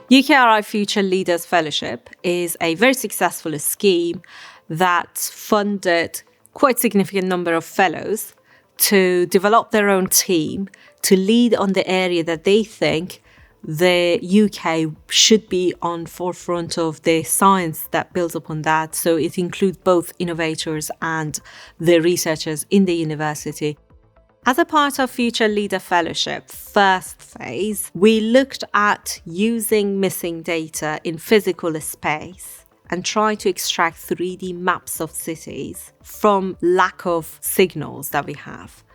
UKRI Future Leaders Fellowship is a very successful scheme that funded quite a significant number of fellows to develop their own team to lead on the area that they think the UK should be on forefront of the science that builds upon that. So it includes both innovators and the researchers in the university. As a part of Future Leader Fellowship first phase, we looked at using missing data in physical space and try to extract 3D maps of cities from lack of signals that we have.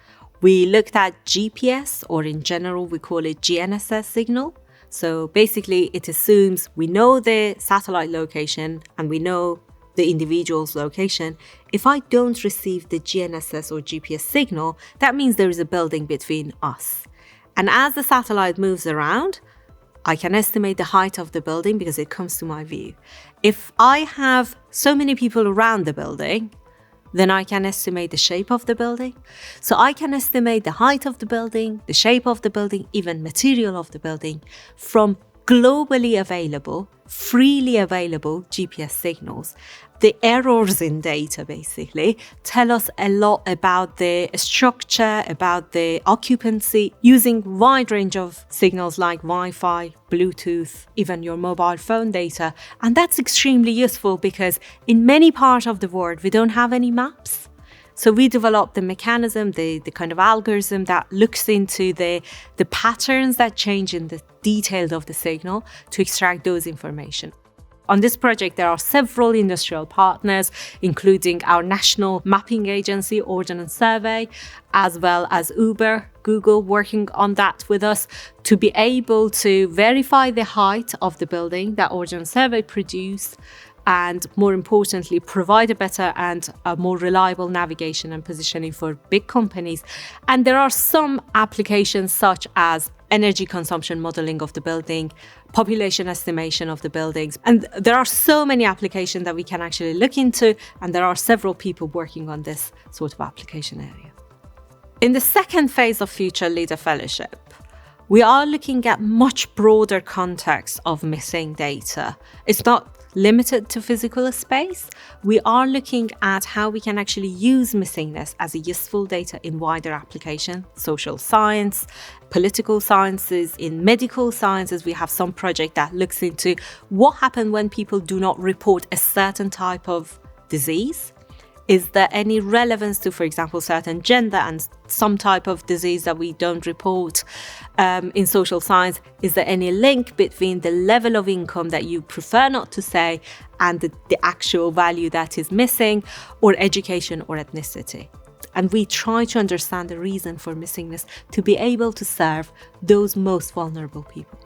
We looked at GPS, or in general, we call it GNSS signal. So basically, it assumes we know the satellite location and we know the individual's location. If I don't receive the GNSS or GPS signal, that means there is a building between us. And as the satellite moves around, I can estimate the height of the building because it comes to my view. If I have so many people around the building, then I can estimate the shape of the building. So I can estimate the height of the building, the shape of the building, even material of the building from globally available, freely available GPS signals. The errors in data basically tell us a lot about the structure, about the occupancy, using wide range of signals like Wi-Fi, Bluetooth, even your mobile phone data. And that's extremely useful because in many parts of the world, we don't have any maps. So we developed the mechanism, the kind of algorithm that looks into the patterns that change in the details of the signal to extract those information. On this project, there are several industrial partners, including our national mapping agency, Ordnance Survey, as well as Uber, Google, working on that with us to be able to verify the height of the building that Ordnance Survey produced, and more importantly, provide a better and a more reliable navigation and positioning for big companies. And there are some applications such as energy consumption modeling of the building, population estimation of the buildings. And there are so many applications that we can actually look into, and there are several people working on this sort of application area. In the second phase of Future Leader Fellowship, we are looking at much broader context of missing data. It's not limited to physical space. We are looking at how we can actually use missingness as a useful data in wider application, social science, political sciences, in medical sciences. We have some project that looks into what happens when people do not report a certain type of disease. Is there any relevance to, for example, certain gender and some type of disease that we don't report in social science? Is there any link between the level of income that you prefer not to say and the actual value that is missing, or education or ethnicity? And we try to understand the reason for missingness to be able to serve those most vulnerable people.